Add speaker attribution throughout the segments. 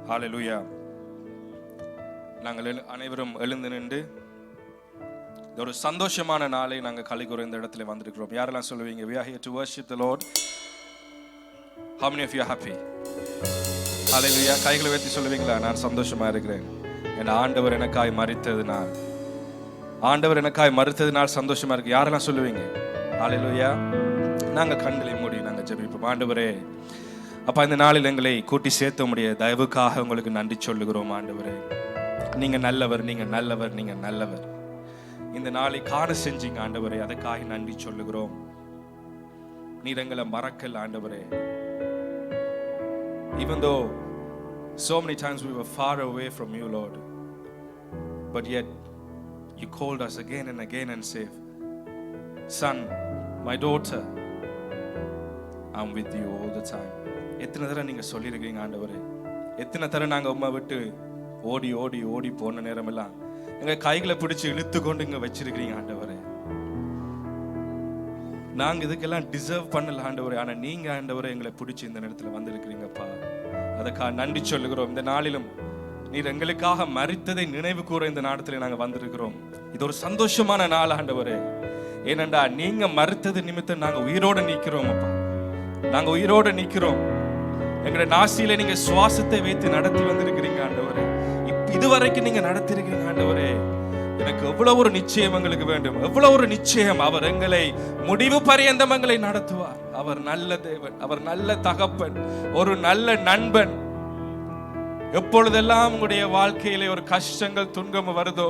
Speaker 1: ஹல்லேலூயா. நாங்கள் அனைவரும் எழுந்து நின்று ஒரு சந்தோஷமான நாளை நாங்கள் கலிகுற இந்த இடத்துல வந்திருக்கிறோம். யாரெல்லாம் சொல்லுவீங்க we are here to worship the Lord? How many of you are happy? ஹல்லேலூயா. கைகளை உயர்த்தி சொல்லுவீங்களா? நான் சந்தோஷமா இருக்கிறேன். என் ஆண்டவர் எனக்காய் மரித்ததினால், ஆண்டவர் எனக்காய் மரித்ததினால் சந்தோஷமா இருக்கு. யாரெல்லாம் சொல்லுவீங்க? ஹல்லேலூயா. நாங்கள் கண்களை மூடி நாங்கள் ஜெபிப்போம். ஆண்டவரே, அப்பா, இந்த நாளில் எங்களை கூட்டி சேர்த்த முடிய தயவுக்காக உங்களுக்கு நன்றி சொல்லுகிறோம். ஆண்டவரே, நீங்க நல்லவர், நீங்க நல்லவர், நீங்க நல்லவர். இந்த நாளை காண செஞ்சீங்க ஆண்டவரே, அதுக்காக நன்றி சொல்லுகிறோம். நீர் எங்களை மறக்கல ஆண்டவரே. Even though so many times we were far away from you, Lord, but yet you called us again and again and said, son, my daughter, I'm with you all the time. எத்தனை தடவை நீங்க சொல்லியிருக்கீங்க ஆண்டவரே. எத்தனை தடவை நாங்க உம்மை விட்டு ஓடி ஓடி ஓடி போன நேரம் எல்லாம் எங்க கைகளை பிடிச்சு இழுத்து கொண்டு இங்க வச்சிருக்கிறீங்க ஆண்டவரே. நாங்க இதுக்கெல்லாம் டிசர்வ் பண்ணல ஆண்டவரே, ஆனா நீங்க ஆண்டவரே எங்களை பிடிச்சி இந்த நேரத்துல வந்திருக்கிறீங்கப்பா. அதுக்காக நன்றி சொல்லுகிறோம். இந்த நாளிலும் நீர் எங்களுக்காக மரித்ததை நினைவு கூற இந்த நாடத்துல நாங்க வந்திருக்கிறோம். இது ஒரு சந்தோஷமான நாள் ஆண்டவரே. ஏனென்றா நீங்க மரித்தது நிமித்தம் நாங்க உயிரோட நிக்கிறோம் அப்பா. நாங்க உயிரோட நிக்கிறோம். எங்களுடைய நாசியில நீங்க சுவாசத்தை வைத்து நடத்தி வந்திருக்கிறீங்க ஆண்டவரே. இதுவரைக்கும் நீங்க நடத்திருக்கிறீங்க ஆண்டவரே. எனக்கு எவ்வளவு ஒரு நிச்சயம் எங்களுக்கு வேண்டும், எவ்வளவு ஒரு நிச்சயம். அவர் எங்களை முடிவு பரியந்தம் எங்களை நடத்துவார். அவர் நல்ல தேவன், அவர் நல்ல தகப்பன், ஒரு நல்ல நண்பன். எப்பொழுதெல்லாம் உங்களுடைய வாழ்க்கையில ஒரு கஷ்டங்கள் துன்பம் வருதோ,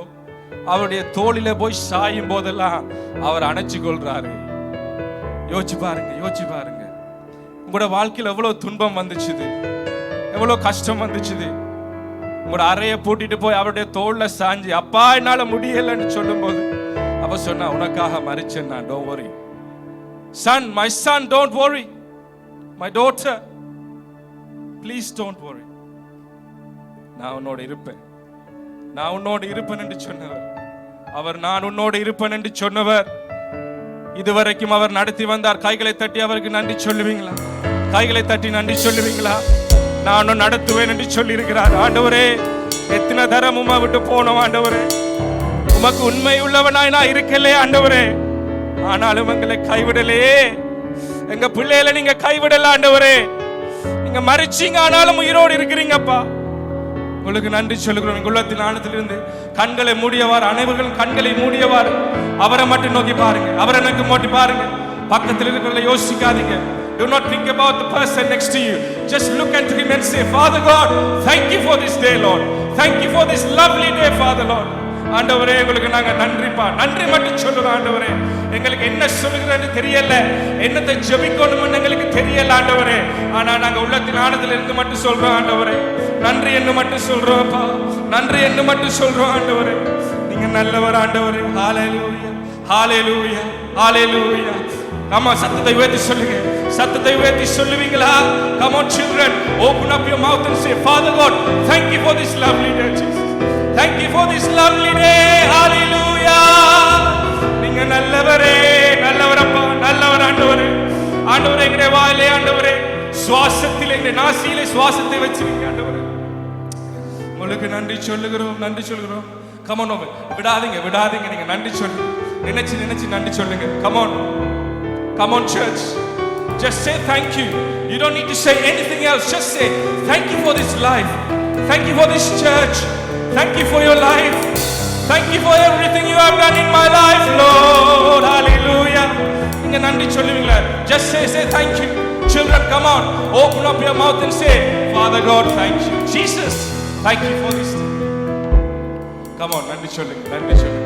Speaker 1: அவருடைய தோளில போய் சாயும் போதெல்லாம் அவர் அணைச்சு கொள்றாரு. யோசிச்சு பாருங்க, யோசிச்சு பாருங்க. உங்களோட வாழ்க்கையில் எவ்வளவு துன்பம் வந்துச்சுது, எவ்வளவு கஷ்டம் வந்துச்சுது. உங்களோட அறையை பூட்டிட்டு போய் அவருடைய தோல்ல சாஞ்சி அப்பா என்னால முடியலன்னு சொல்லும் போது அப்ப சொன்னா, உனக்காக மரிச்சேன் நான், don't worry son, my son, don't worry, my daughter, please don't worry, நான் உன்னோட இருப்பேன், நான் உன்னோட இருப்பேன் என்று சொன்னவர். அவர் நான் உன்னோட இருப்பேன் என்று சொன்னவர். இதுவரைக்கும் அவர் நடத்தி வந்தார். கைகளை தட்டி அவருக்கு நன்றி சொல்லுவீங்களா? கைகளை தட்டி நன்றி சொல்லுவீங்களா? நான் நடத்துவேன் என்று சொல்லி இருக்கிறார். ஆண்டவரே, எத்தனை தரம் உம்மை விட்டு போனோம் ஆண்டவரே. உமக்கு உண்மை உள்ளவனாய் நான் இருக்கலே ஆண்டவரே. ஆனாலும் எங்களை கைவிடலையே. எங்க பிள்ளைகளை நீங்க கைவிடல ஆண்டவரே. நீங்க மரிச்சீங்க, ஆனாலும் உயிரோடு இருக்கிறீங்கப்பா. உங்களுக்கு நன்றி சொல்லுகிறோம். எங்க உள்ளத்தின் ஆழத்திலிருந்து கண்களை மூடியவாறு, அனைவர்களும் கண்களை மூடியவாறு அவரை மட்டும் நோக்கி பாருங்க, அவரை நோக்கி நோக்கி பாருங்க. பக்கத்தில் இருக்கிறவங்களை யோசிக்காதீங்க. Do not think about the person next to you. Just look at him and say, Father God, thank you for this day, Lord. Thank you for this lovely day, Father Lord. ஆண்டவரே, உங்களுக்கு நாங்க நன்றிப்பா, நன்றி மட்டும் சொல்லுங்க ஆண்டவரே. எங்களுக்கு என்ன சொல்லுகிறேன்னு தெரியல, என்னத்தை ஜெபிக்கணும்னு எங்களுக்கு தெரியல ஆண்டவரே. ஆனா நாங்க உள்ளத்தின் ஆழத்துல இருந்து மட்டும் சொல்றோம் ஆண்டவரே. நன்றி என்று மட்டும் சொல்றோம்ப்பா, நன்றி என்று மட்டும் சொல்றோம் ஆண்டவரே. நீங்க நல்லவர் ஆண்டவரே. ஹalleluya, ஹalleluya, ஹalleluya. ஆமா, சத்தத்தை உயர்த்தி சொல்லுங்க, சத்தத்தை உயர்த்தி சொல்லுவீங்களா? Come on children, open up your mouth and say, Father God, thank you for this lovely day, Jesus. Thank you for this lovely day. Hallelujah. நீங்க நல்லவரே, நல்லவரப்பா, நல்லவர் ஆண்டவரே. ஆண்டவரே, எங்களுடைய வாயிலே ஆண்டவரே, சுவாசத்தில் எங்களுடைய நாசியிலே சுவாசத்தை வச்சிருக்கீங்க ஆண்டவரே. உங்களுக்கு நன்றி சொல்லுகிறோம், நன்றி சொல்லுகிறோம். Come on, விடாதீங்க, விடாதீங்க. நீங்க நன்றி சொல்லுங்க, நினைச்சு நினைச்சு நன்றி சொல்லுங்க. Come on, come on church, just say thank you. You don't need to say anything else. Just say thank you for this life, thank you for this church, thank you for your life, thank you for everything you have done in my life, Lord. Hallelujah. நீங்க நன்றி சொல்லுவீங்களா? Just say thank you. Children, come on, open up your mouth and say, Father God, thank you. Jesus, thank you for this day. Come on, நன்றி சொல்லுங்க, நன்றி சொல்லுங்க.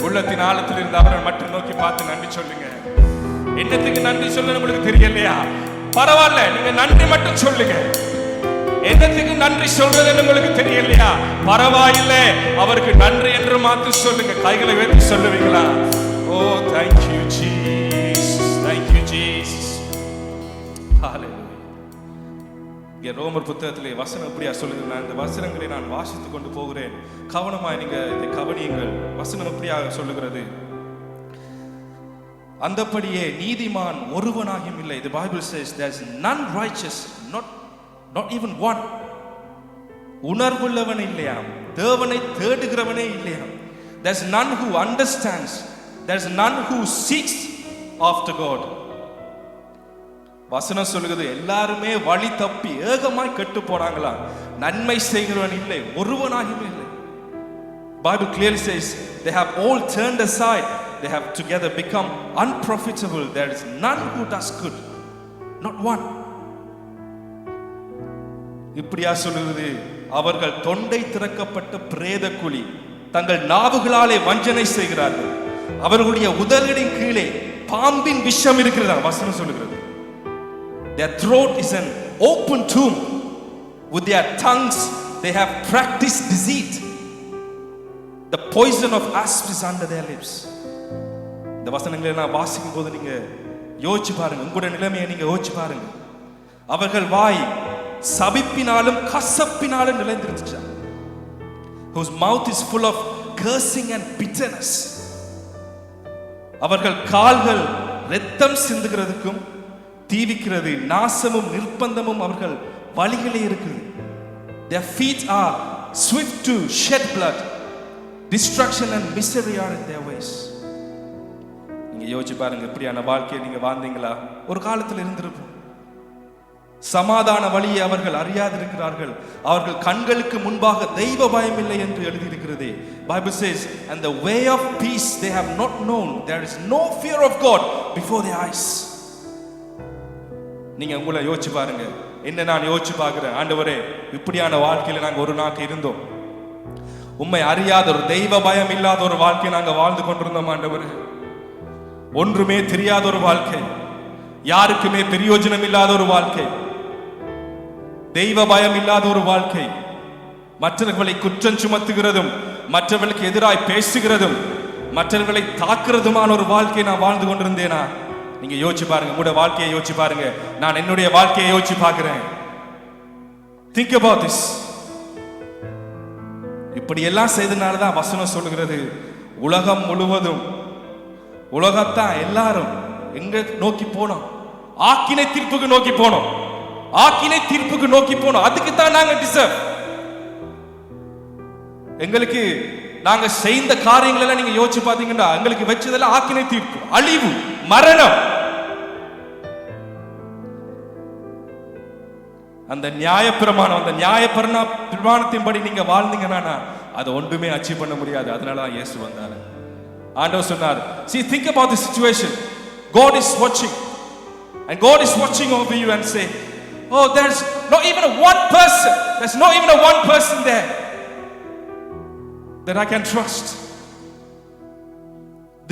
Speaker 1: உள்ளத்தின் ஆழத்தில் இருந்து அவரை மட்டும் நோக்கி பார்த்து நன்றி சொல்லுங்க. என்னத்துக்கு நன்றி சொல்ல உங்களுக்கு தெரியலையா? பரவாயில்ல, நீங்க நன்றி மட்டும் சொல்லுங்க. என்னத்துக்கு நன்றி சொல்றதுன்னு உங்களுக்கு தெரியலையா? பரவாயில்லை, அவருக்கு நன்றி என்று மாத்து சொல்லுங்க. கைகளை உயர்த்தி சொல்லுவீங்களா? ஓ, thank you Jesus, thank you Jesus. ஹalleluya. இங்கே ரோமர் புத்தகத்திலே வசனம் எப்படியா சொல்லுங்க? நான் இந்த வசனங்களை நான் வாசித்துக் கொண்டு போகிறேன், கவனமாய் நீங்க இதை கவனியுங்கள். வசனம் எப்படியா சொல்லுகிறது? அந்தபடியே நீதிமான் ஒருவனாகியும் இல்லை. The Bible says there's none righteous, not even one. உணர்வுள்ளவன் இல்லையாம், தேவனை தேடுகிறவனே இல்லையாம். There's none who understands, there's none who seeks after God. வசனம் சொல்லுகிறது எல்லாருமே வழி தப்பி ஏகமாய் கெட்டு போனாங்களா, நன்மை செய்கிறவன் இல்லை, ஒருவனாகவே இல்லை. Bible clearly says they have all turned aside, they have together become unprofitable. There is none who does good, not one. இப்படியா சொல்லுகிறது, அவர்கள் தொண்டை திறக்கப்பட்ட பிரேத குழி, தங்கள் நாவுகளாலே வஞ்சனை செய்கிறார்கள், அவர்களுடைய உதடுகளின் கீழே பாம்பின் விஷம் இருக்கிறதா வசனம் சொல்லுகிறது. Their throat is an open tomb, with their tongues they have practiced deceit. The poison of asp is under their lips. இந்த வசனங்களை நான் வாசிக்கும் போது நீங்க யோசிச்சு பாருங்க, உங்களுடைய நிலைமையை நீங்க யோசிச்சு பாருங்க. அவர்கள் வாய் சபிப்பினாலும் கசப்பினாலும் நிறைந்திருந்துச்சு. Whose mouth is full of cursing and bitterness. அவர்கள் கால்கள் இரத்தம் சிந்துகிறதுக்கும் தீவிக்கிறது, நாசமும் நிர்பந்தமும் அவர்கள் வழிகளே இருக்குது. Their feet are swift to shed blood. Destruction and misery are in their ways. நீங்க யோசிச்சு பாருங்க, இப்படியான வாழ்க்கையை நீங்க வாழ்ந்தீங்களா? ஒரு காலத்தில் இருந்திருப்போம். சமாதான வழியை அவர்கள் அறியாதிருக்கிறார்கள், அவர்கள் கண்களுக்கு முன்பாக தெய்வ பயம் இல்லை என்று எழுதியிருக்கிறது. Bible says, and the way of peace they have not known. There is no fear of God before their eyes. நீங்க உங்களை யோசிச்சு பாருங்க, என்ன நான் யோசிச்சு பார்க்கிறேன், ஆண்டவரே இப்படியான வாழ்க்கையில நாங்க ஒரு நாள் இருந்தோம், உம்மை அறியாத ஒரு தெய்வ பயம் இல்லாத ஒரு வாழ்க்கையை நாங்க வாழ்ந்து கொண்டிருந்தோம். ஆண்டவரே ஒன்றுமே தெரியாத ஒரு வாழ்க்கை, யாருக்குமே பிரயோஜனம் இல்லாத ஒரு வாழ்க்கை, தெய்வ பயம் இல்லாத ஒரு வாழ்க்கை, மற்றவர்களை குற்றம் சுமத்துகிறதும் மற்றவர்களுக்கு எதிராய் பேசுகிறதும் மற்றவர்களை தாக்குறதுமான ஒரு வாழ்க்கையை நான் வாழ்ந்து கொண்டிருந்தேனா? நீங்க யோசிச்சு பாருங்க, உங்களுடைய வாழ்க்கையை யோசிச்சு பாருங்க, நான் என்னுடைய வாழ்க்கையை யோசிச்சு பார்க்கிறேன். Think about this. இப்படி எல்லாம் செய்தனாலதான் வசனம் சொல்லுகிறது, உலகம் முழுவதும், உலகத்தான் எல்லாரும் எங்க நோக்கி போனோம்? ஆக்கினை தீர்ப்புக்கு நோக்கி போனோம், ஆக்கினை தீர்ப்புக்கு நோக்கி போனோம். அதுக்கு தான் நாங்க டிசர்வ். எங்களுக்கு நாங்க செய்த காரியங்கள் எல்லாம் நீங்க யோசிச்சு பாத்தீங்கன்னா எங்களுக்கு வச்சதெல்லாம் ஆக்கினை தீர்ப்பு, அழிவு, மரணம். அந்த நியாயப்பிரமாணம், அந்த நியாயப்பிரமாணத்தின்படி நீங்க வாழ்ந்தீங்கன்னா அதை ஒன்றுமே அச்சீவ் பண்ண முடியாது. அதனாலதான் இயேசு வந்தார். ஆண்டவர் சொன்னார், see, think about the situation. God is watching, and God is watching over you and say, oh, there's not even a one person, there's not even a one person there that I can trust.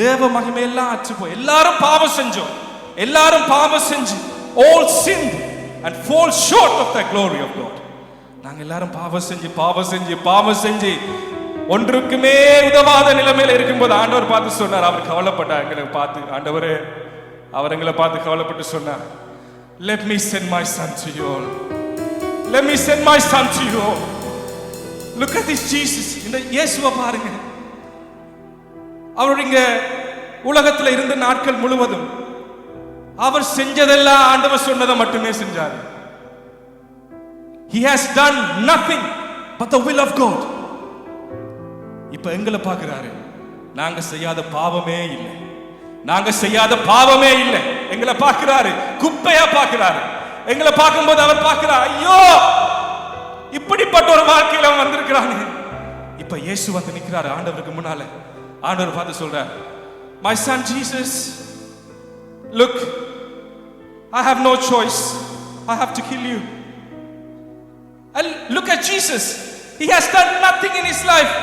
Speaker 1: தேவ மகிமை எல்லாம் அற்று போய் எல்லாரும் பாவம் செஞ்சோம், எல்லாரும் பாவம் செஞ்சு all sinned and fall short of the glory of God. நாங்க எல்லாரும் பாவம் செஞ்சு ஒன்றுக்குமே உதவாத நிலைமையில இருக்கும்போது ஆண்டவர் பார்த்து சொன்னார், அவர் கவலைப்பட்டார் எங்களை பார்த்து. ஆண்டவரே அவர் எங்களை பார்த்து கவலைப்பட்டு சொன்னார், let me send my son to you all. Let me send my son to you all. Look at this Jesus. இந்த இயேசுவை பாருங்க. அவர் இங்க உலகத்துல இருந்த நாட்கள் முழுவதும் அவர் செஞ்சதெல்லாம் ஆண்டவர் சொன்னதை மட்டுமே செஞ்சார். He has done nothing but the will of God. இப்ப எங்களை பார்க்கிறாரு, நாங்க செய்யாத பாவமே இல்லை, நாங்க செய்யாத பாவமே இல்லை. எங்களை பார்க்கிறாரு, குப்பையா பார்க்கிறாரு. எங்களை பார்க்கும்போது அவர் பார்க்கிறார், ஐயோ இப்படிப்பட்ட ஒரு வாழ்க்கையில அவன் வந்திருக்கிறானே. இப்ப இயேசு வந்து நிற்கிறாரு ஆண்டவருக்கு முன்னால. ஆண்டவர் பார்த்து சொல்றார், my son Jesus, look, I have no choice, I have to kill you. And look at Jesus, he has done nothing in his life.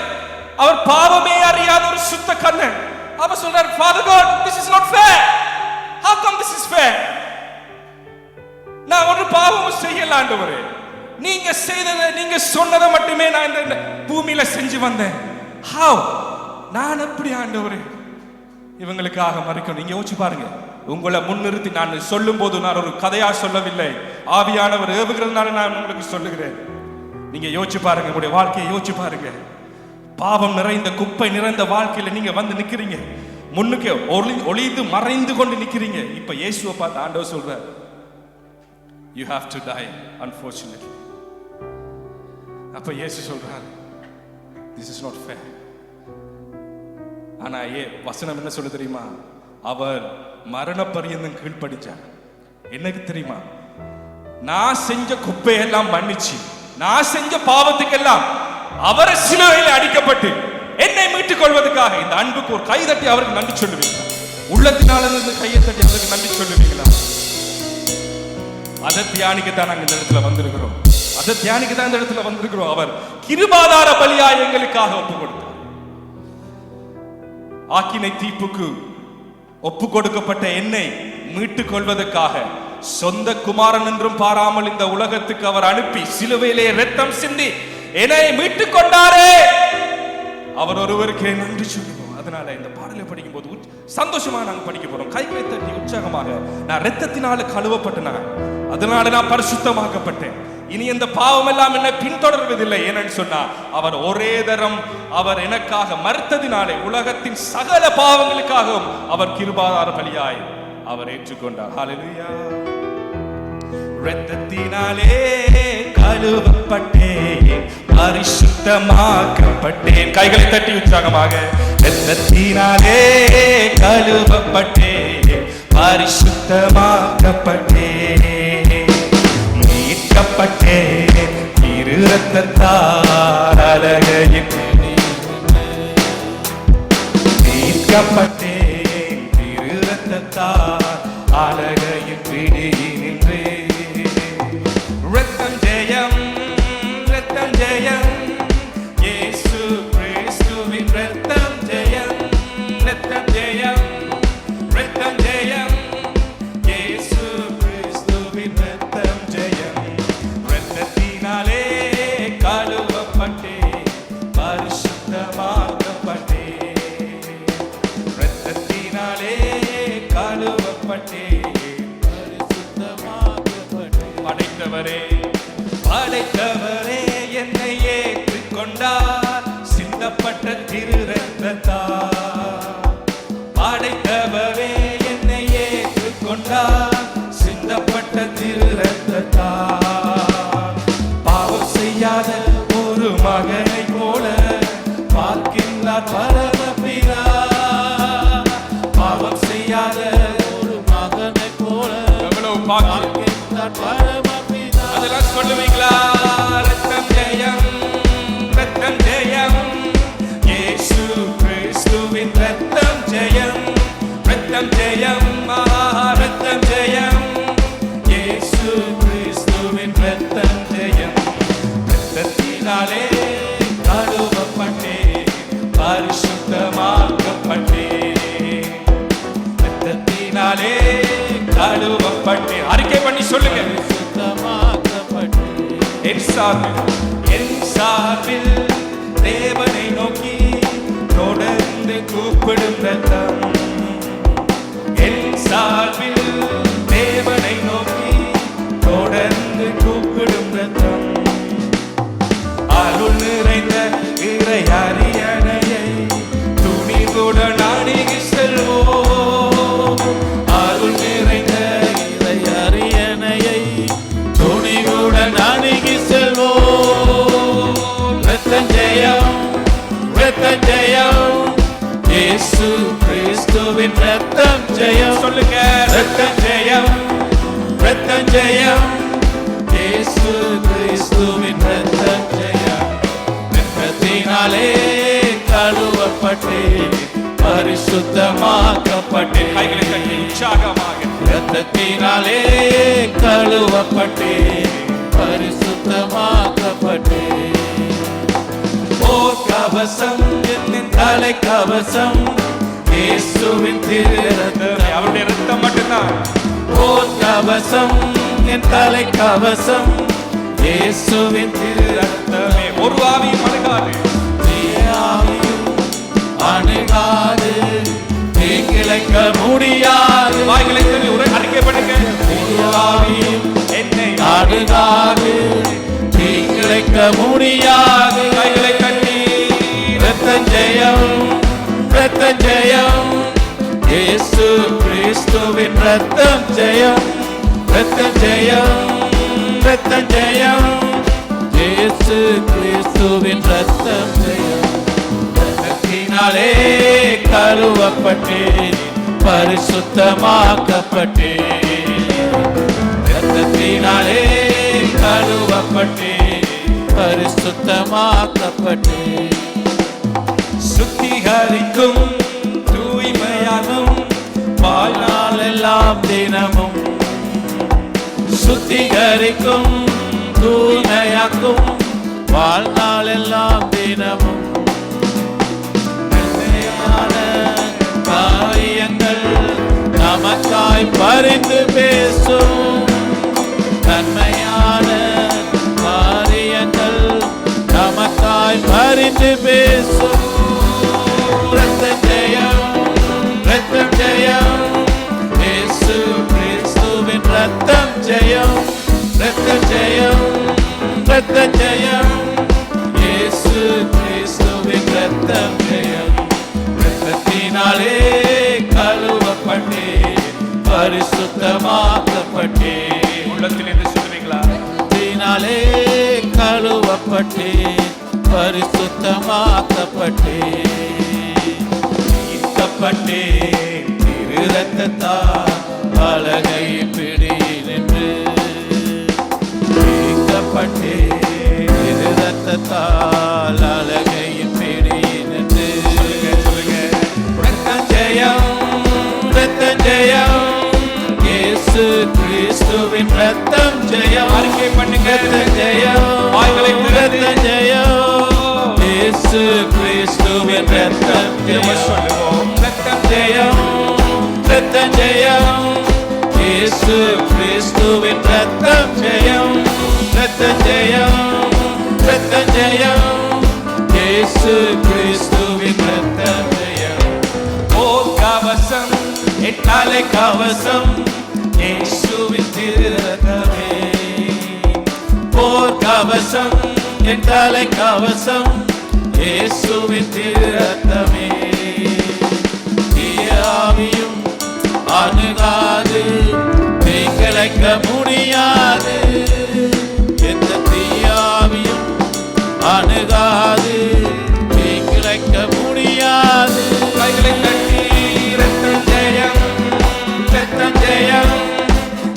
Speaker 1: அவர் பாவமே அறியாத ஒரு சுத்த கண்ணன். அவர் சொல்றார், Father God, this is not fair. How come this is fair? நான் ஒரு பாவமும் செய்யல ஆண்டவரே, நீங்க செய்ததை நீங்க சொன்னதை மட்டுமே நான் இந்த பூமியில செஞ்சு வந்தேன். How? நான் எப்படி ஆண்டவரே இவங்களுக்காக மறிக்கணும்? நீங்க யோசிச்சு பாருங்க. உங்களை முன்னிறுத்தி நான் சொல்லும் போது நான் ஒரு கதையா சொல்லவில்லை, ஆவியானவர் ஏவுகிறதுனால நான் உங்களுக்கு சொல்லுகிறேன். நீங்க யோசிச்சு பாருங்க, உங்களுடைய வாழ்க்கையை யோசிச்சு பாருங்க. பாவம் நிறைந்த குப்பை நிறைந்த வாழ்க்கையில நீங்க வந்து நிக்கிறீங்க, முன்னுக்கு ஒளிந்து மறைந்து கொண்டு நிக்கிறீங்க. இப்ப இயேசுவை பார்த்து ஆண்டவர் சொல்றார், you have to die unfortunately. அப்ப இயேசு சொல்றாரு, this is not fair. ஆனா வசனம் என்ன சொல்ல தெரியுமா? அவர் மரண பரியந்தம் கீழ்ப்படிச்சார். எனக்கு தெரியுமா, நான் செஞ்ச குப்பையெல்லாம் மன்னிச்சு, நான் செஞ்ச பாவத்துக்கெல்லாம் அவரை சிலுவையில் அடிக்கப்பட்டு என்னை மீட்டுக் கொள்வதற்காக இந்த அன்புக்கு ஒரு கை தட்டி அவருக்கு நன்றி சொல்லுவீங்களா? உள்ளத்தினால இருந்து கையை தட்டி அவருக்கு நன்றி சொல்லுவீங்களா? அதை தியானிக்கத்தான் நாங்கள் இந்த இடத்துல வந்திருக்கிறோம். அதை தியானிக்கத்தான் இந்த இடத்துல வந்திருக்கிறோம். அவர் கிருபாதார பலியா எங்களுக்காக ஒப்பு கொடுத்தார். ஆக்கினை தீப்புக்கு ஒப்பு கொடுக்கப்பட்ட என்னை மீட்டுக் கொள்வதற்காக சொந்த குமாரன் என்றும் பாராமல் இந்த உலகத்துக்கு அவர் அனுப்பி சிலுவையிலே இரத்தம் சிந்தி என்னை மீட்டுக் கொண்டாரே, அவர் ஒருவருக்கே நன்றி சொல்லுவோம். அதனால இந்த பாடலை படிக்கும் போது சந்தோஷமா நாங்க படிக்க போறோம். கைகளை தட்டி உற்சாகமாக, நான் இரத்தத்தினால கழுவப்பட்டேன், அதனால நான் பரிசுத்தமாக்கப்பட்டேன், இனி இந்த பாவம் எல்லாம் என்னை பின்தொடர்வதில்லை. ஏன்னு சொன்னா அவர் ஒரே தரம் அவர் எனக்காக மறுத்ததினாலே உலகத்தின் சகல பாவங்களுக்காகவும் அவர் கிருபாதார பலியாய் அவர் ஏற்றுக்கொண்டார். ஹல்லேலூயா. இரத்தத்தினாலே கழுவப்பட்டேன், பரிசுத்தமாக்கப்பட்டேன். கைகளை தட்டி உற்சாகமாக, இரத்தத்தினாலே கழுவப்பட்டேன், பரிசுத்தமாக்கப்பட்டேன், மீட்கப்பட்டேன் இரு இரத்தத்தால் அழகையின், மீட்கப்பட்டேன் இரு இரத்தத்தால் அழகையின் பிடியினின்றே. இரத்தம் ஜெயம், இரத்தம் ஜெயம், இயேசு கிறிஸ்துவின் இரத்தம் ஜெயம், இரத்தம் ஜெயம், இரத்தம் ஜெயம், இயேசு கிறிஸ்துவின் இரத்தம் ஜெயம். இரத்தத்தினாலே கழுவப்பட்டேன், பரிசுத்தமாக்கப்பட்டேன், இரத்தத்தினாலே கழுவப்பட்டேன், படைத்தவரே படைத்தவரே என்னை ஏற்றுக்கொண்டார், சிந்தப்பட்ட திரு இரத்தத்தால். படைத்தவரே என்னை ஏற்றுக்கொண்டார், சிந்தப்பட்ட திரு இரத்தத்தால். பாவம் செய்யாத ஒரு மகனை போல பார்க்கின்றார் பரமபிதா. பாவம் செய்யாத ஒரு மகனை போல எவ்வளவு பார்க்கின்றார் பரமபிதா. அதெல்லாம் சொல்லுவீங்களா? இரத்தம் ஜெயம், இரத்தம் ஜெயம், இயேசு கிறிஸ்துவின் இரத்தம் ஜெயம், இரத்தம் ஜெயம், இரத்தம் ஜெயம், இயேசு கிறிஸ்துவின் இரத்தம் ஜெயம். இரத்தத்தினாலே கழுவப்பட்டேன், பரிசுத்தமாக்கப்பட்டேன், இரத்தத்தினாலே கழுவப்பட்டேன். அறிக்கை பண்ணி சொல்லுங்க. என் சார்பில் தேவனை நோக்கி தொடர்ந்து கூப்பிடும் ரத்தம். என் சார்பில் தேவனை நோக்கி தொடர்ந்து கூப்பிடும் ரத்தம். அருள் நிறைந்த இறை அரியணையை துணிவுடன் அணுகி செல்வோம். அருள் நிறைந்த இறை அரியணையை துணிவுடன் அணுகி செல்வோம். இரத்தம் ஜெயம், இரத்தம் ஜெயம், இயேசு கிறிஸ்துவின் இரத்தம் ஜெயம். சொல்லுங்க, இரத்தம் ஜெயம், இரத்தம் ஜெயம், இயேசு கிறிஸ்துவின் இரத்தம் ஜெயம். இரத்தத்தினாலே கழுவப்பட்டேன், பரிசுத்தமாக்கப்பட்டேன். கைகளை கட்டி உற்சாகமாக, இரத்தத்தினாலே கழுவப்பட்டேன், பரிசுத்தமாக்கப்பட்டேன். போர் கவசம் என் தலை கவசம், இயேசுவின் திரு இரத்தம். அவருடைய இரத்தம் மட்டும்தான். போர் கவசம் என் தலை கவசம், இயேசுவின் திரு இரத்தமே. ஒரு ஆவியும் அணுகாது, ஆவியும் அணுகாது, தீங்கிழைக்க முடியாது. வாய்களை சொல்லி அறிக்கை பண்ணுங்க. ஒரு ஆவியும் என்னை அணுகாது, தீங்கிழைக்க முடியாது. கைகளை கட்டி, இரத்தம் ஜெயம், இரத்தம் ஜெயம், இயேசு கிறிஸ்துவின் இரத்தம் ஜெயம், இரத்தம் ஜெயம், இரத்தம் ஜெயம்,
Speaker 2: இயேசு கிறிஸ்துவின் ரத்தம் ஜெயம். ரத்தத்தினாலே கழுவப்பட்டேன், பரிசுத்தமாக்கப்பட்டேன். ரத்தத்தினாலே கழுவப்பட்டேன், பரிசுத்தமாக்கப்பட்டேன். சுத்திகரிக்கும் தூய்மையாகும் வாழ்நாளெல்லாம் தினமும். சுத்திகரிக்கும் தூய்மையாக்கும் வாழ்நாளெல்லாம் தினமும். நன்மையான காரியங்கள் நமக்காய் பரிந்து பேசும். நன்மையான காரியங்கள் நமக்காய் பரிந்து பேசும். ரத்தம் ஜெயம், ரத்தம் ஜெயம், இயேசு கிறிஸ்துவின் ரத்தம் ஜெயம். ரத்தம் ஜெயம், ரத்தம் ஜெயம், இயேசு கிறிஸ்துவின் ரத்தம் ஜெயம். ரத்தத்தினாலே கழுவப்பட்டேன், பரிசுத்தமாக்கப்பட்டேன்.
Speaker 1: உள்ளத்திலிருந்து சொல்லுவீங்களா?
Speaker 2: ரத்தத்தினாலே கழுவப்பட்டேன், பரிசுத்தமாக்கப்பட்டேன். ஈர்க்கப்பட்டேன் திரு ரத்தத்தால் அழகை பிடியினின்று. ஈர்க்கப்பட்டேன் திரு ரத்தத்தால் அழகை பிடியினின்று. ரத்தம் ஜெயம், ரத்தம் ஜெயம், இயேசு கிறிஸ்துவின் ரத்தம் ஜெயம்.
Speaker 1: அறிக்கை பண்ணுங்க.
Speaker 2: ரத்தம் ஜெயம், ரத்தம் ஜெயம், இயேசு கிறிஸ்துவின் ரத்தம் ஜெயம். ரத்தம் ஜெயம், ரத்தம் ஜெயம், இயேசு கிறிஸ்துவின் ரத்தம் ஜெயம். ரத்தம் ஜெயம், ரத்தம் ஜெயம், இயேசு கிறிஸ்துவின் ரத்தம் ஜெயம். ஓர் கவசம், எட்டாலை கவசம், இயேசுவின் திரு ரத்தமே. போர் கவசம், எட்டாலை கவசம், இயேசுவின் திரு ரத்தமே. தீயாவியும் அணுகாது, தீங்கிழைக்க முடியாது. எந்த தீயாவியும் அணுகாது, தீங்கிழைக்க முடியாது. கைகளை தட்டி ரத்தம் ஜெயம், ரத்தம் ஜெயம்,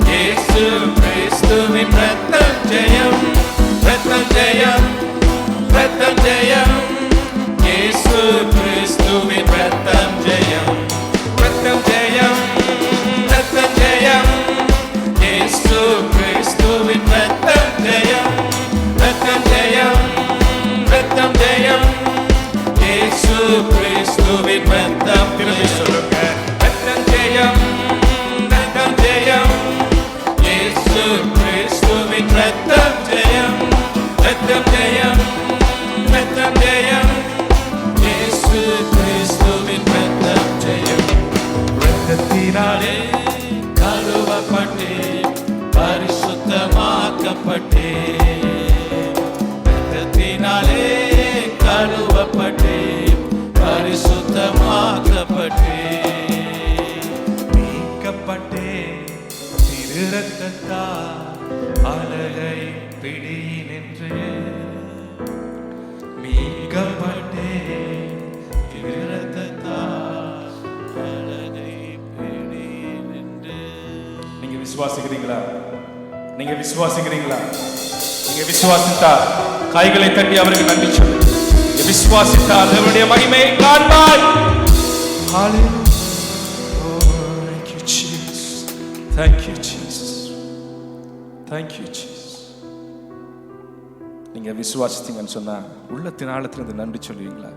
Speaker 2: இயேசு கிறிஸ்துவின் ரத்தம் ஜெயம். ரத்தம் ஜெயம், ரத்தம் ஜெயம், இயேசு கிறிஸ்துவின் ரத்தம் ஜெயம். ரத்தம் ஜெயம், ரத்தம் ஜெயம், இயேசு கிறிஸ்துவின் ரத்தம் ஜெயம். ரத்தம் ஜெயம், ரத்தம் ஜெயம், இயேசு கிறிஸ்துவின் ரத்தம். திரும்பி சொல்லுங்க. ரத்தம் ஜெயம், ரத்தம் ஜெயம், இயேசு கிறிஸ்துவின் ரத்தம் ஜெயம். ரத்தம் ஜெயம், ரத்தம் ஜெயம், இயேசு கிறிஸ்துவின் ரத்தம் ஜெயம். ரத்தத்தினாலே கழுவப்பட்டேன், பரிசுத்தமாக்கப்பட்டேன். ரத்தத்தினாலே கழுவப்பட்டேன், பரிசுத்தமாக்கப்பட்டேன். மீட்கப்பட்டேன் திரு ரத்தத்தால் அழகை பிடியினின்று. மீட்கப்பட்டேன் திரு ரத்தத்தால் அழகை பிடியினின்று.
Speaker 1: நீங்க விசுவாசிக்கிறீங்களா? நீங்க விசுவாசிக்கிறீங்களா? நீங்க விசுவாசித்தால் கைகளை தட்டி அவருக்கு நன்றி சொல்லு. நீங்க விசுவாசித்தால் அவருடைய மகிமையை காண்பாய். Hallelujah. Oh, thank you Jesus. Thank you Jesus. Thank you Jesus. நீங்க விசுவாசித்தீங்கன்னு சொன்னா உள்ளத்தின் ஆழத்திலிருந்து நன்றி சொல்லுவீங்களா?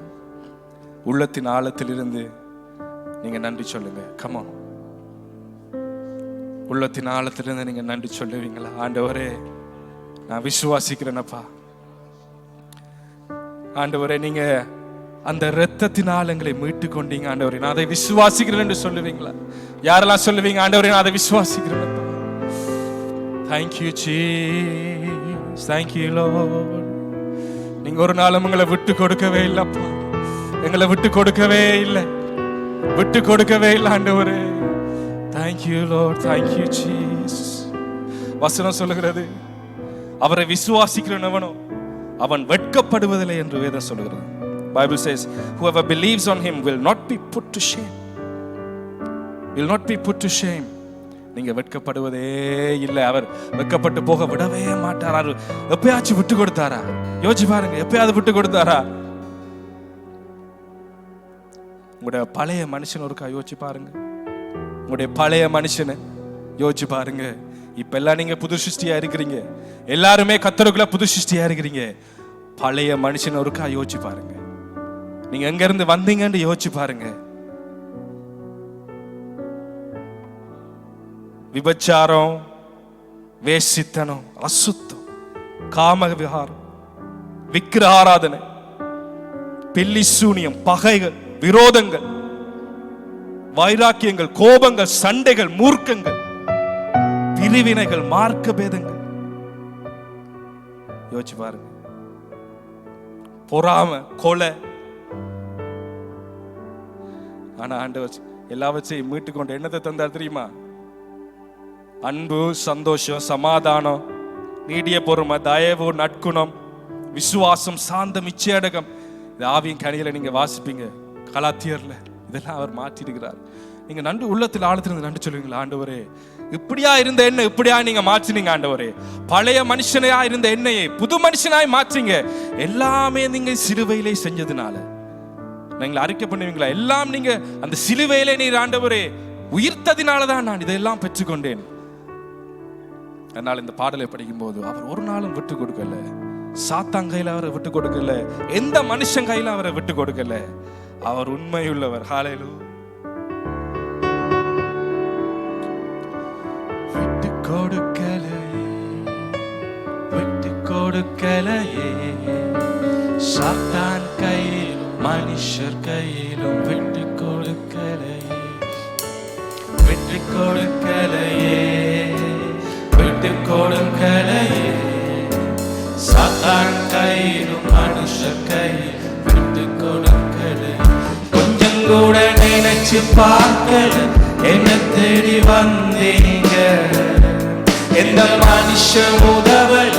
Speaker 1: உள்ளத்தின் ஆழத்திலிருந்து நீங்க நன்றி சொல்லுங்க. Come on. உள்ளத்தின் ஆழத்திலிருந்து நீங்க நன்றி சொல்லுவீங்களா? ஆண்டவரே, நான் விசுவாசிக்கிறேனப்பா. ஆண்டவரே, நீங்க அந்த இரத்தத்தின் ஆழங்களை மீட்டு கொண்டீங்க. ஆண்டவரே, நான் அதை விசுவாசிக்கிறேன் என்று சொல்லுவீங்களா? யாரெல்லாம் சொல்லுவீங்க? ஆண்டவரே, நான் அதை விசுவாசிக்கிறேன். Thank you Jesus. Thank you Lord. நீங்க ஒரு நாளும் எங்களை விட்டு கொடுக்கவே இல்லப்பா. எங்களை விட்டு கொடுக்கவே இல்லை, விட்டு கொடுக்கவே இல்லை ஆண்டவரே. Thank you Lord. Thank you Jesus. வசனம் சொல்லுகிறது, அவரை விசுவாசிக்கிறவனோ அவன் வெட்கப்படுவதில்லை என்று வேதம் சொல்கிறது. Bible says whoever believes on him will not be put to shame. Will not be put to shame. நீங்க வெட்கப்படுவதே இல்லை. அவர் வெட்கப்பட்டு போக விடவே மாட்டார். எப்பயாச்சும் விட்டு கொடுத்தாரா? யோசிச்சு பாருங்க, எப்பயாவது விட்டு கொடுத்தாரா? உங்களுடைய பழைய மனுஷன் ஒருக்கா யோசிச்சு பாருங்க. உங்களுடைய பழைய மனுஷனை யோசிச்சு பாருங்க. இப்ப எல்லாம் நீங்க புது சிருஷ்டியா இருக்கிறீங்க. எல்லாருமே கர்த்தருக்குள்ள புது சிருஷ்டியா இருக்கிறீங்க. பழைய மனுஷன் ஒருக்கா யோசிச்சு பாருங்க. நீங்க எங்க இருந்து வந்தீங்கன்னு யோசிச்சு பாருங்க. விபச்சாரம், வேசித்தனம், அசுத்தம், காம விகாரம், விக்கிர ஆராதனை, பில்லி சூனியம், பகைகள், விரோதங்கள், வைராக்கியங்கள், கோபங்கள், சண்டைகள், மூர்க்கங்கள், பிரிவினைகள், மார்க்க பேதங்கள். யோசிச்சு பாருங்க. பொறாமை, கொலை. ஆனா ஆண்டவர் எல்லாவற்றையும் மீட்டுக்கொண்டு என்னத்தை தந்தார் தெரியுமா? அன்பு, சந்தோஷம், சமாதானம், நீடிய பொறுமை, தயவு, நற்குணம், விசுவாசம், சாந்தம், இச்சையடக்கம். இது ஆவியின் கனிகளை நீங்க வாசிப்பீங்க கலாத்தியர்ல. இதெல்லாம் அவர் மாற்றிருக்கிறார். நீங்க நன்றி உள்ளத்தில் ஆழத்திலிருந்து நன்றி சொல்லுவீங்களா? ஆண்டவரே, இப்படியா இருந்த என்ன இப்படியா நீங்க மாற்றினீங்க. ஆண்டவரே, பழைய மனுஷனையா இருந்த என்னையே புது மனுஷனாய் மாற்றீங்க. எல்லாமே நீங்க சிலுவையிலே செஞ்சதுனால நீங்க அறிக்கை பண்ணுவீங்களா? எல்லாம் நீங்க அந்த சிலுவையிலே நீர் ஆண்டவரே உயிர்த்ததினாலதான் நான் இதெல்லாம் பெற்றுக்கொண்டேன். அதனால இந்த பாடலை படிக்கும் போது அவர் ஒரு நாளும் விட்டு கொடுக்கல. சாத்தான் கையில அவரை விட்டு கொடுக்கல. எந்த மனுஷன் கையில அவரை விட்டு கொடுக்கல. அவர் உண்மையுள்ளவர். ஹல்லேலூயா. விட்டு கொடுக்கலையே, விட்டு கொடுக்கலையே, சாத்தான் கையிலும் மனுஷர் கையிலும் விட்டு கொடுக்கலையே, விட்டு கொடுக்கலையே, விட்டு கொடுக்கலையே, சாத்தான் கையிலும் மனுஷர் கையிலும் விட்டு கொடுக்கலையே. கொஞ்சம் கூட நினைச்சு பார்க்கல, என்ன தேடி வந்தீங்க. எந்த மனுஷ உதவல,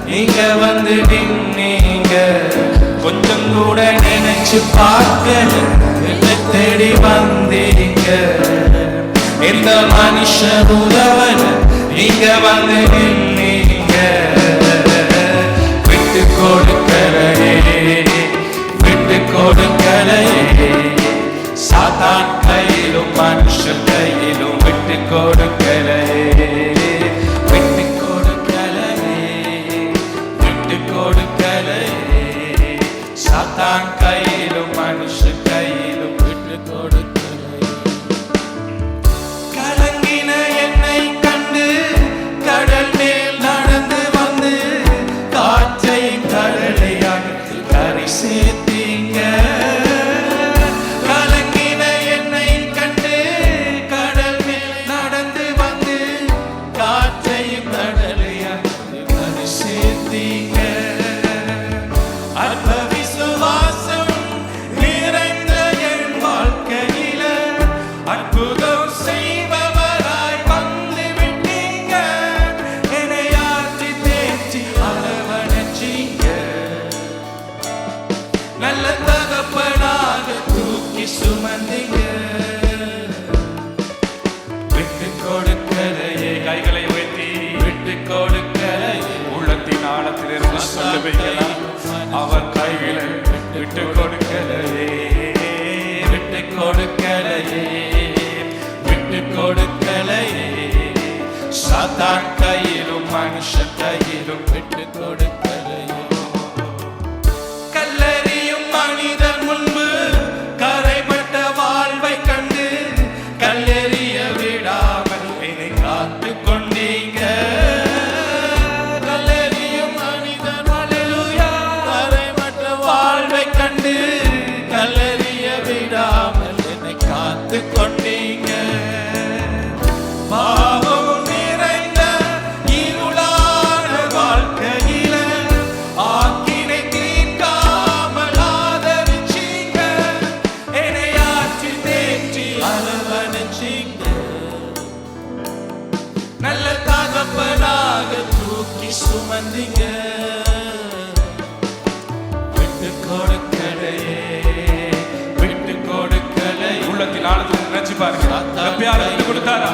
Speaker 1: நீங்க வந்து நின்னீங்க. கொஞ்சம் கூட நினைச்சு பார்க்கல, என்ன தேடி வந்தீங்க. எந்த மனுஷ உதவல, நீங்க வந்து நின்னீங்க. விட்டு கொடுக்கலையே, விட்டு கொடுக்கலையே, சாத்தான் கையிலும் மனுஷன் கையிலும் விட்டு கொடுக்கலையே, விட்டு கொடுக்கலையே, விட்டு கொடுக்கலையே, சாத்தான் கையிலும் மனுஷன் கையிலும் விட்டு கொடுக்கலையே. கலங்கின என்னை கண்டு கடல் மேல் நடந்து வந்து காற்றை கடலை அணைத்து கரை சேர்த்தீங்க. கைகளை உயர்த்தி விட்டு கொடுக்கலையே, உள்ளத்தின் ஆழத்திலிருந்து சொல்லுவீங்களா? அவர் கைகளை விட்டு கொடுக்கலையே, விட்டு கொடுக்கலையே, விட்டு கொடுக்கலையே, சாத்தான் கையிலும் மனுஷன் கையிலும் விட்டு கொடுக்கலையே. கல்லெறியும் மனிதன் முன்பு கரைப்பட்ட வாழ்வை கண்டு கல்லெறிய விடாமல் என்னை காத்து கொண்டீங்க. கல்லெறியும் மனிதன் ஹல்லேலூயா கரைப்பட்ட வாழ்வை கண்டு கல்லெறிய விடாமல் என்னை காத்து கொண்டீங்க. பாவம் நிறைந்த இருளான வாழ்க்கையில ஆக்கினை தீர்க்காமல் ஆதரிச்சீங்க. என்னை ஆற்றி தேற்றி அரவணைச்சீங்க. நல்ல தகப்பனாக தூக்கி சுமந்தீங்க. நாளத்துல நினைச்சு பாருங்க. எப்பயாவது விட்டு கொடுத்தாரா?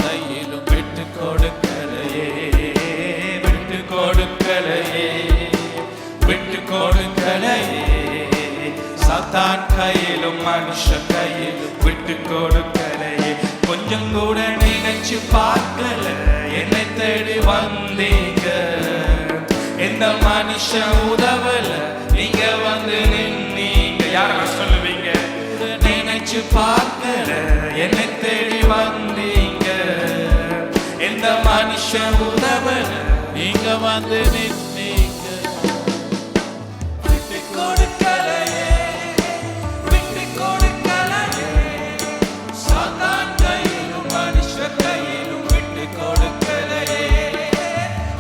Speaker 2: கையிலும் விட்டு கொடுக்கலையே, விட்டு கொடுக்கலையே, விட்டு கொடுக்கலையே. சாத்தான் கையிலும் மனுஷன் கையிலும் விட்டு கொடுக்கலையே. கொஞ்சம் கூட நினைச்சு பார்க்கல, என்னை தேடி வந்தீங்க. எந்த மனுஷன் உதவல, நீங்க வந்து நின்னீங்க. யாரெல்லாம் சொல்லுவீங்க? நினைச்சு பார்க்கல, என்னை தேடி வந்தீங்க. எந்த மனுஷன் உதவல, நீங்க வந்து நின்னீங்க. விட்டு கொடுக்கலையே, விட்டு கொடுக்கலையே. சாத்தான் கையிலும் மனுஷன் கையிலும் விட்டு கொடுக்கலையே,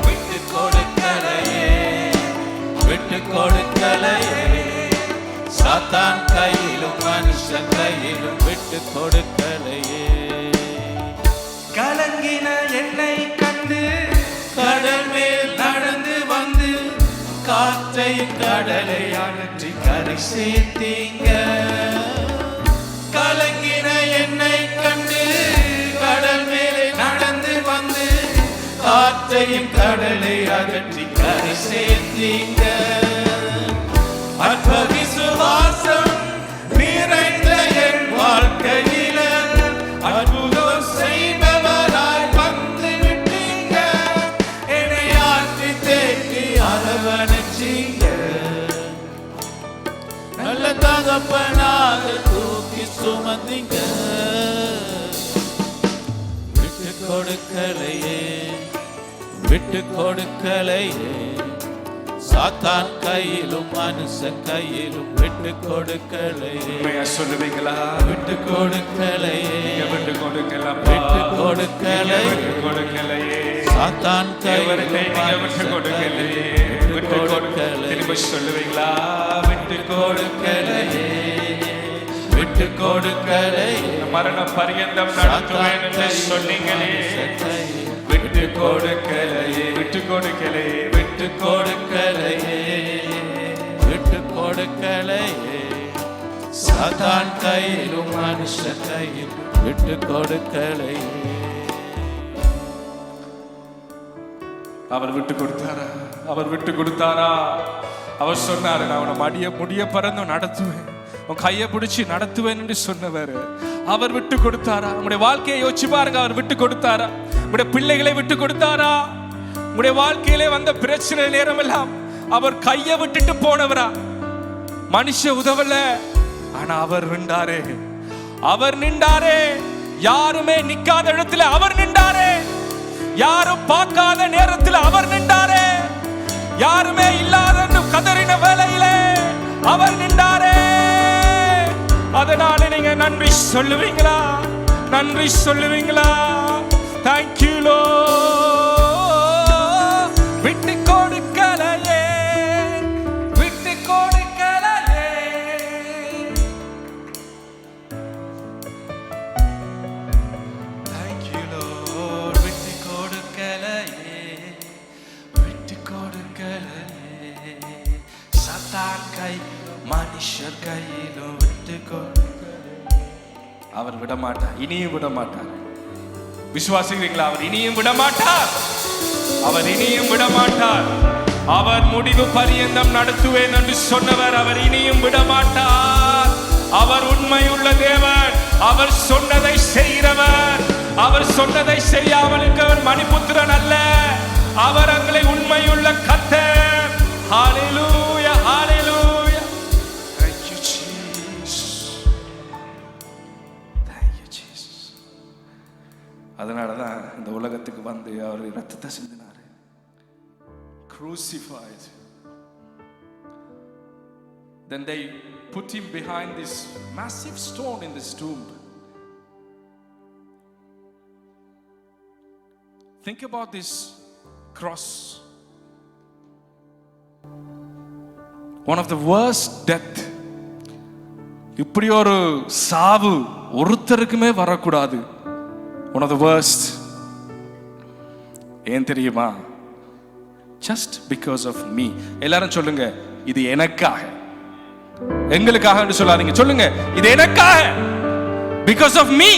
Speaker 2: விட்டு கொடுக்கலையே, விட்டு கொடுக்கலையே. சாத்தான் கையிலும் மனுஷன் கையிலும் விட்டு கொடுக்கலையே. கலங்கின என்னை கண்டு கடல் மேல் நடந்து வந்து காற்றை கடலை அகற்றி கரை சேர்த்தீங்க. கலங்கின என்னை கண்டு கடல் மேலே நடந்து வந்து காற்றையும் கடலை அகற்றி கரை சேர்த்தீங்க. அற்ப விசுவாசம் நிறைந்த என் வாழ்க்கையில அற்புதம் செய்பவராய் வந்து விட்டீங்க. என்னை ஆற்றி தேற்றி அரவணைச்சீங்க. நல்ல தகப்பனாக தூக்கி சுமந்தீங்க. விட்டு கொடுக்கலையே, விட்டு கொடுக்கலையே. சாத்தான் கையிலும் மனுஷன் கையிலும் விட்டு கொடுக்கலையே.
Speaker 1: சொல்லுவீங்களா?
Speaker 2: விட்டு கொடுக்கலையே,
Speaker 1: விட்டு கொடுக்கலாம்,
Speaker 2: விட்டு கொடுக்கலையே,
Speaker 1: விட்டு கொடுக்கலையே.
Speaker 2: சாத்தான் கையிலும்
Speaker 1: விட்டு கொடுக்கலையே, விட்டு கொடுக்கலையே. திரும்ப சொல்லுவீங்களா? விட்டு
Speaker 2: கொடுக்கலையே, விட்டு கொடுக்கலையே.
Speaker 1: மரண பரியந்தம் நடத்துவேன் என்று சொன்னீங்களே. விட்டு கொடுக்கலையே, விட்டு கொடுக்கலையே,
Speaker 2: விட்டு கொடுக்கலையே, விட்டு கொடுக்கலையே. சாத்தான் கையிலும் மனுஷன் கையிலும் விட்டு கொடுக்கலையே.
Speaker 1: அவர் விட்டு கொடுத்தாரா? அவர் விட்டு கொடுத்தாரா? அவர் சொன்னாரு, நான் உன முடிய பறந்து நடத்துவேன், உன் கையை பிடிச்சி நடத்துவேன் என்று சொன்னவர். அவர் விட்டு கொடுத்தாரா? உங்களுடைய வாழ்க்கையை யோசிச்சு பாருங்க. அவர் விட்டு கொடுத்தாரா? உங்களுடைய பிள்ளைகளை விட்டு கொடுத்தாரா? உங்களுடைய வாழ்க்கையிலே வந்த பிரச்சனை நேரம் எல்லாம் அவர் கையை விட்டுட்டு போனவரா? மனுஷ உதவல, ஆனா அவர் நின்றாரே. அவர் நின்றாரே. யாருமே நிக்காத இடத்துல அவர் நின்றாரே. யாரும் பார்க்காத நேரத்தில் அவர் நின்றாரே. யாருமே இல்லாத கதறின வேளையிலே அவர் நின்றாரே. அதனால நீங்க நன்றி சொல்லுவீங்களா? நன்றி சொல்லுவீங்களா? Thank you Lord. விட்டு கொடுக்கலையே, விட்டு கொடுக்கலையே.
Speaker 2: Thank you Lord. விட்டு கொடுக்கலையே, விட்டு கொடுக்கலையே. சாத்தான் கை மனுஷர் கையிலும் விட்டு கொடுக்கலையே. அவர் விட மாட்டார், இனியும் விட மாட்டார்.
Speaker 1: விசுவாசிக்கிறீங்களா? அவர் இனியும் விட மாட்டார். அவர் இனியும் விட மாட்டார். அவர் முடிவு பரியந்தம் நடத்துவேன் என்று சொன்னவர் அவர் இனியும் விட மாட்டார். அவர் உண்மையுள்ள தேவன். அவர் சொன்னதை செய்கிறவர். அவர் சொன்னதை செய்யாமல் இருக்கிறவர் மணிபுத்திரன் அல்ல. அவர் எங்களை உண்மையுள்ள கர்த்தர். ஹalleluya, hallelujah.
Speaker 2: Thank you Jesus. Thank you Jesus.
Speaker 1: அதனாலதான் இந்த உலகத்துக்கு வந்து அவர் ரத்தத்தை சிந்தினார். Crucified. Then they put him behind this massive stone in this tomb. Think about this cross. One of the worst death. இப்படி ஒரு சாவு ஒருத்தருக்குமே வரக்கூடாது. One of the worst. ஏன் தெரியுமா? Just because of me. எல்லாரும் சொல்லுங்க, இது எனக்காக. எங்களுக்காக என்று சொல்லாதீங்க, சொல்லுங்க இது எனக்காக. Because of me.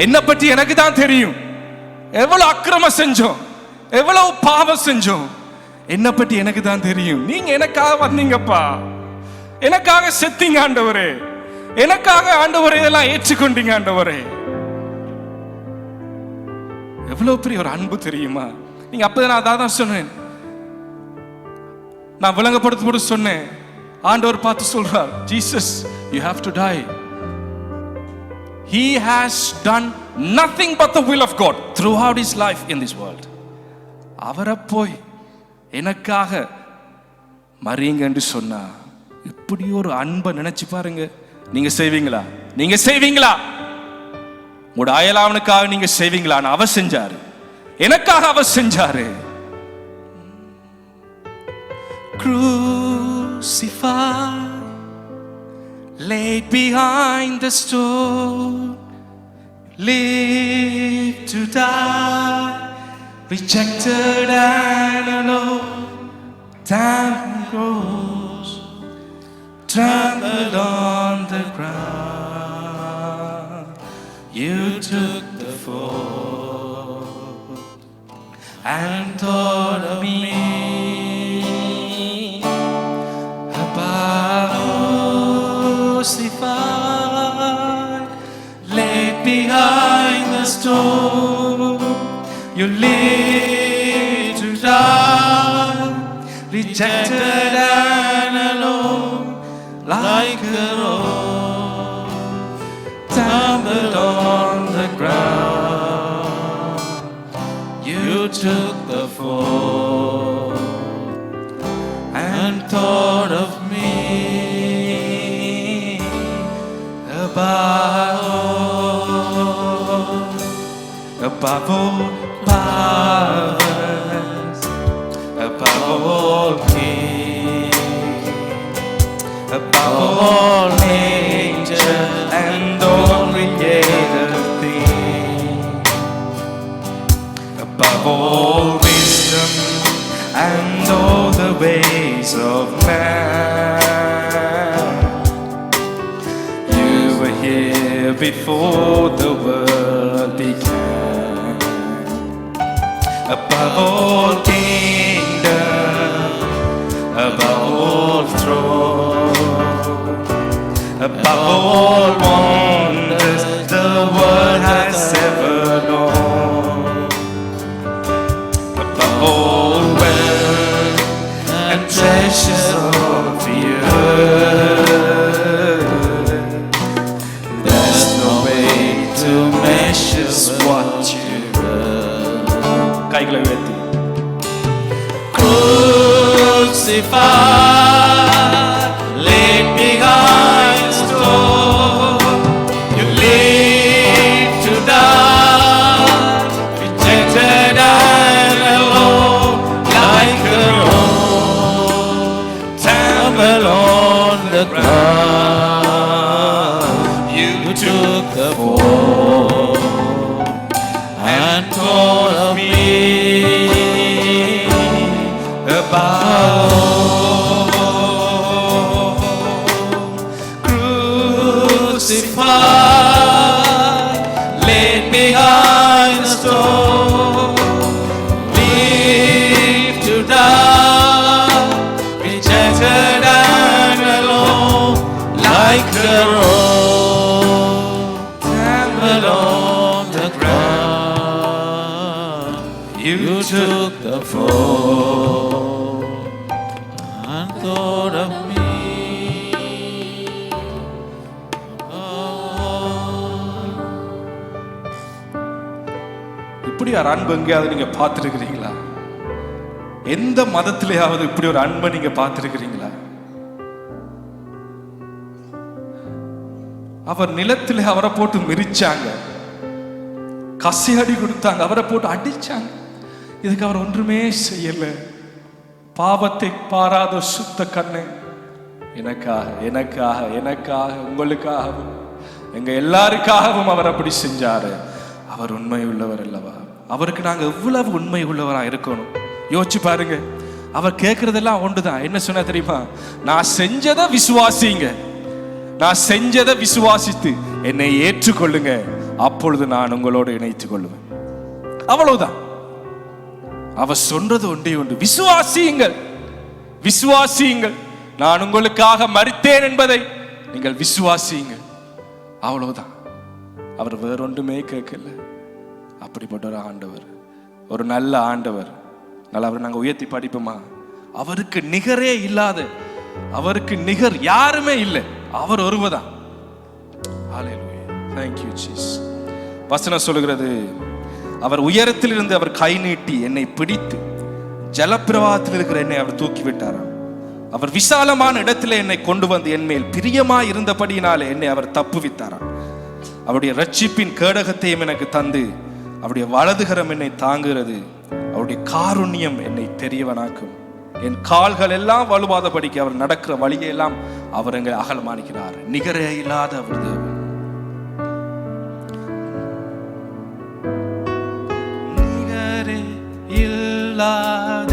Speaker 1: என்ன பற்றி எனக்கு தான் தெரியும். எவ்வளவு அக்கிரமம் செஞ்சோம், எவ்வளவு பாவம் செஞ்சோம், என்ன பற்றி எனக்கு தான் தெரியும். நீங்க எனக்காக வந்தீங்கப்பா, எனக்காக செத்தீங்க ஆண்டவரே, எனக்காக ஆண்டவரே இதெல்லாம் ஏற்றுக்கொண்டீங்க ஆண்டவரே. எவ்வளவு பெரிய ஒரு அன்பு தெரியுமா? நீங்க அப்பதான் நான் அதான் சொன்னேன், நான் விளங்கப்படுத்த போது சொன்னேன். ஆண்டவர் பார்த்து சொல்றார், Jesus you have to die. He has done nothing but the will of God throughout his life in this world. அவரை போய் எனக்காக மறியுங்க என்று சொன்னா, இப்படி ஒரு அன்பை நினைச்சு பாருங்க. நீங்க செய்வீங்களா? நீங்க செய்வீங்களா? உங்களோட அயலாவனுக்காக நீங்க செய்வீங்களா? அவர் செஞ்சாரு, எனக்காக அவர் செஞ்சாரு. Crucified, laid behind the stone, lived to die, rejected and alone, down rose, trampled on the ground. You took the fall and thought of me. Crucified, laid behind the stone, you lived to die, rejected and alone, like a rose, tumbled on the ground. You took the fall and thought of me. Above all powers, above all kings, above all nature and all created things, above all wisdom and all the ways of man. You were here before the world began. Above all kingdom, above all throne, above all wonders the world has ever known, above all wealth and treasures of the earth, there's no way to measure what you crucified, laid behind the stone, you lived to die, rejected and alone, like a rose, tumbled on the ground. You took the fall and thought of me. Crucified, laid behind the stone, lived to die, rejected and alone, like a rose, tumbled on the ground. You took the fall and thought of me. இப்படி ஒரு அன்பு எங்கேயாவது நீங்க பார்த்துருக்கிறீங்களா? எந்த மதத்திலேயாவது இப்படி ஒரு அன்பை நீங்க பார்த்துருக்கிறீங்களா? அவர் நிலத்திலே அவரை போட்டு மிரிச்சாங்க, கசி அடி கொடுத்தாங்க, அவரை போட்டு அடிச்சாங்க. இதுக்கு அவர் ஒன்றுமே செய்யல. பாவத்தை பாராத சுத்த கண்ணு எனக்காக எனக்காக எனக்காக உங்களுக்காகவும் எங்க எல்லாருக்காகவும் அவர் அப்படி செஞ்சாரு. அவர் உண்மை உள்ளவர் அல்லவா? அவருக்கு நாங்க எவ்வளவு உண்மை உள்ளவரா இருக்கணும் யோசிச்சு பாருங்க. அவர் கேட்கறதெல்லாம் ஒன்றுதான். என்ன சொன்ன தெரியுமா? நான் செஞ்சதை விசுவாசிங்க, நான் செஞ்சதை விசுவாசித்து என்னை ஏற்றுக்கொள்ளுங்க, அப்பொழுது நான் உங்களோடு இணைத்துக் கொள்ளுவேன். அவ்வளவுதான். அவர் சொல்றது ஒன்றே ஒன்று, விசுவாசியுங்கள், விசுவாசியுங்கள். நான் உங்களுக்காக மரித்தேன் என்பதை நீங்கள் விசுவாசியுங்கள். அவ்வளவுதான். அவர் வேறொன்றுமே கேட்கல. அப்படிப்பட்ட ஒரு ஆண்டவர், ஒரு நல்ல ஆண்டவர். அவரை நாங்கள் உயர்த்தி படிப்போமா? அவருக்கு நிகரே இல்லாத, அவருக்கு நிகர் யாருமே இல்லை, அவர் ஒருவர்தான். ஹல்லேலூயா, thank you Jesus. வசனம் சொல்லுகிறது, அவர் உயரத்தில் இருந்து அவர் கை நீட்டி என்னை பிடித்து ஜலப்பிரவாகத்தில் இருக்கிற என்னை அவர் தூக்கி விட்டாராம். அவர் விசாலமான இடத்துல என்னை கொண்டு வந்து என் மேல் பிரியமாய் இருந்தபடியினாலே என்னை அவர் தப்புவித்தாராம். அவருடைய ரட்சிப்பின் கேடகத்தையும் எனக்கு தந்து அவருடைய வலதுகரம் என்னை தாங்குகிறது. அவருடைய காருண்யம் என்னை பெரியவனாக்கும். என் கால்கள் எல்லாம் வலுவாதபடிக்கு அவர் நடக்கிற வழியெல்லாம் அவர் எங்களை அகலமானிக்கிறார். நிகரே இல்லாத அவர் தேவன்.
Speaker 2: நிகரே இல்லா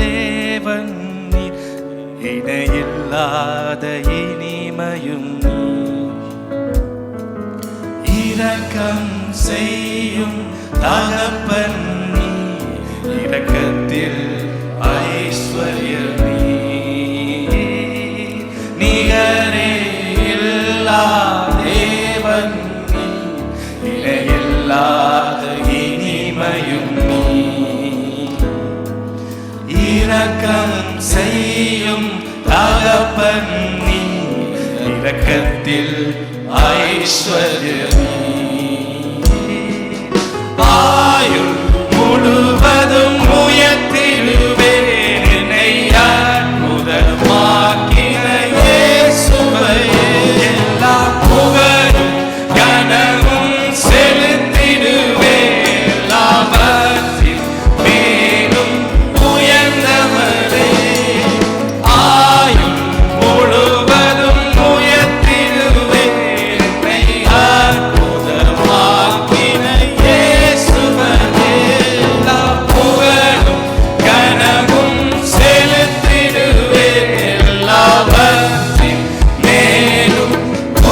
Speaker 2: தேவன் நீர், இணையில்லாத இனிமையும் நீர், இரக்கம் செய்யும் தகப்பன் நீர், இரக்கத்தில் ஐஸ்வர்யம் நீர். நிகரே இல்லா தேவன் நீர், இணையில்லாத இனிமையும் நீர், இரக்கம் செய்யும் தகப்பன் நீர், இரக்கத்தில் ஐஸ்வர்யம் நீர். ஆயுள் முழுவதும் உயர்த்திடுவேன் என்னை அற்புதமாக்கின இயேசுவையே. எல்லா புகழும் கனமும் செலுத்திடுவேன், எல்லாவற்றின் மேலும் உயர்ந்தவரே. ஆயுள் முழுவதும் உயர்த்திடுவேன் என்னை அற்புதமாக்கின இயேசுவையே. எல்லா புகழும் கனமும் செலுத்திடுவேன், எல்லாவற்றின் மேலும்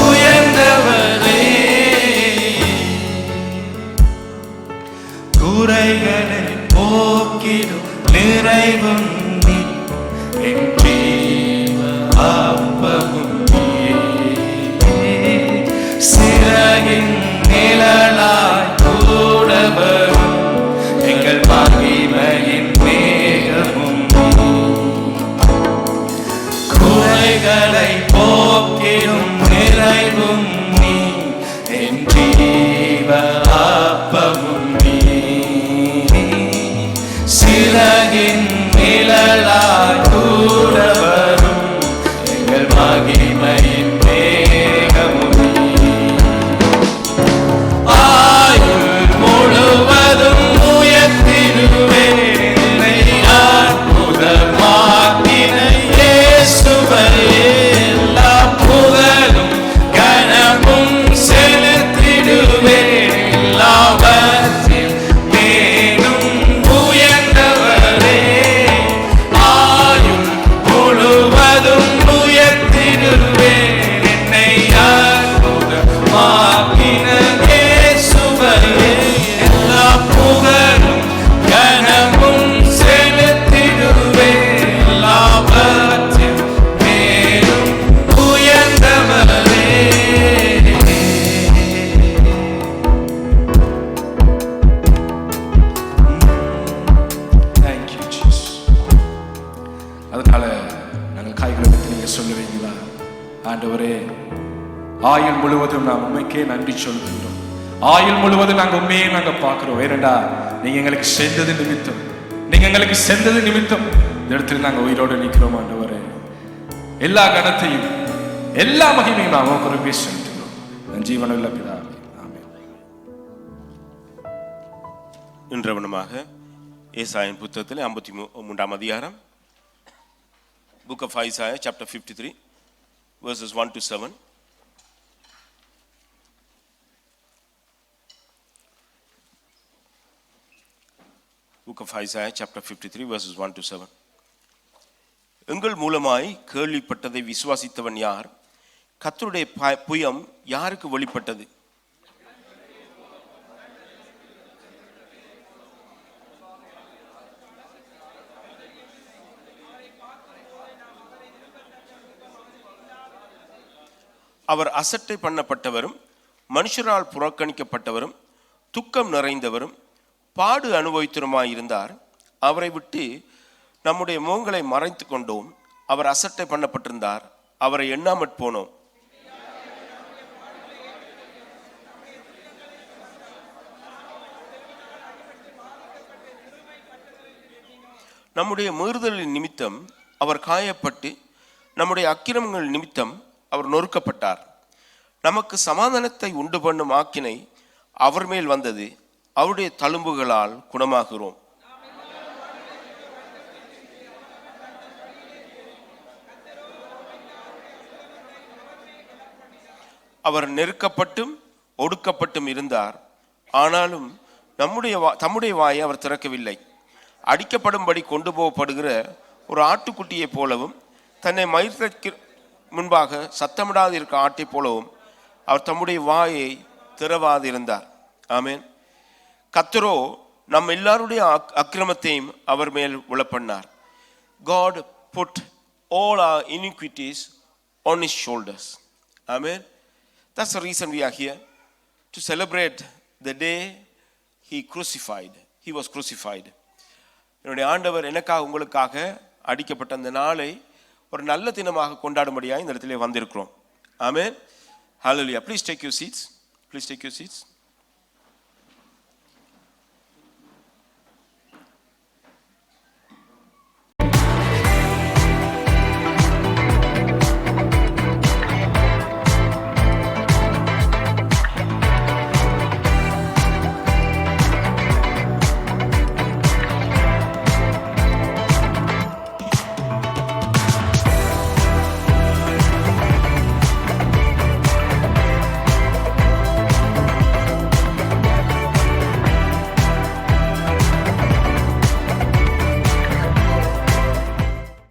Speaker 2: உயர்ந்தவரே. குறைகளை போக்கிடும் நிறைவும் நீ, என் ஜீவ அப்பமும் நீயே. சிறகின் நிழலாய் கூட வரும் எங்கள் மகிமையின் மேகமும் நீ. குறைகளை போக்கிடும் நிறைவும் நீ, என் ஜீவ அப்பமும் நீ. சிறகின் நிழலாய் கூட வரும் எங்கள் மகிமையின் மேகமும் நீ. ஆயுள் முழுவதும் உயர்த்திடுவேன் என்னை அற்புதமாக்கின இயேசுவையே. எல்லா புகழும் கனமும் செலுத்திடுவேன், எல்லாவற்றின் மேலும் உயர்ந்தவரே. ஆயுள் முழுவதும் உயர்த்திடுவேன் என்னை அற்புதமாக்கின இயேசுவையே. எல்லா புகழும் கனமும் செலுத்திடுவேன், எல்லாவற்றின் மேலும் உயர்ந்தவரே.
Speaker 1: Thank you Jesus. அதனால நாங்கள் கைகளை பற்றி நீங்க சொல்லுவீங்களா? ஆண்டவரே, ஆயுள் முழுவதும் நாம் உண்மைக்கே நன்றி சொல்கின்றோம். ஆயுள் முழுவதும் நாங்கள் உண்மையே நாங்கள் பார்க்கிறோம். ஏனெண்டா நீங்க எங்களுக்கு செஞ்சது நிமித்தம், நீங்க எங்களுக்கு செஞ்சது நிமித்தம் இந்த இடத்துல நாங்கள் உயிரோடு நிற்கிறோம். ஆண்டவரே, எல்லா கனத்தையும் எல்லா மகிமையும் நாம் உமக்கு செலுத்துகிறோம். என் ஜீவனுள்ள பிதாவே, ஆமென்.
Speaker 3: இன்றவனமாக ஏசாயின் புத்தகத்தில் 53ஆம் அதிகாரம், Book of Isaiah, chapter 53, verses 1 to 7. Book of Isaiah, chapter 53, verses 1 to 7. எங்கள் மூலமாய் கேள்விப்பட்டதை விசுவாசித்தவன் யார்? கர்த்தருடைய புயம் யாருக்கு வெளிப்பட்டது? அவர் அசட்டை பண்ணப்பட்டவரும் மனுஷரால் புறக்கணிக்கப்பட்டவரும் துக்கம் நிறைந்தவரும் பாடு அனுபவித்தருமாயிருந்தார். அவரை விட்டு நம்முடைய முகங்களை மறைத்து கொண்டோம். அவர் அசட்டை பண்ணப்பட்டிருந்தார், அவரை எண்ணாமற் போனோம். நம்முடைய மீறுதலின் நிமித்தம் அவர் காயப்பட்டு நம்முடைய அக்கிரமங்கள் நிமித்தம் அவர் நொறுக்கப்பட்டார். நமக்கு சமாதானத்தை உண்டு பண்ணும் ஆக்கினை அவர் மேல் வந்தது, அவருடைய தழும்புகளால் குணமாகிறோம். அவர் நெருக்கப்பட்டும் ஒடுக்கப்பட்டும் இருந்தார், ஆனாலும் தம்முடைய வாயை அவர் திறக்கவில்லை. அடிக்கப்படும்படி கொண்டு போகப்படுகிற ஒரு ஆட்டுக்குட்டியை போலவும் தன்னை மயிர்க்கு முன்பாக சத்தமிடாது இருக்க ஆட்டை போலவும் அவர் தம்முடைய வாயை திறவாதிருந்தார். ஆமேன். கர்த்தரோ நம் எல்லாருடைய அக்கிரமத்தையும் அவர் மேல் விழப்பண்ணார். God put all our iniquities on his shoulders. Amen. That's the reason we are here, to celebrate the day he was crucified. என்னுடைய ஆண்டவர் எனக்காக உங்களுக்காக அடிக்கப்பட்ட அந்த நாளை ஒரு நல்ல தினமாக கொண்டாடும்படியாக இந்த இடத்திலே வந்திருக்கிறோம். ஆமென். ஹல்லேலூயா. Please take your seats.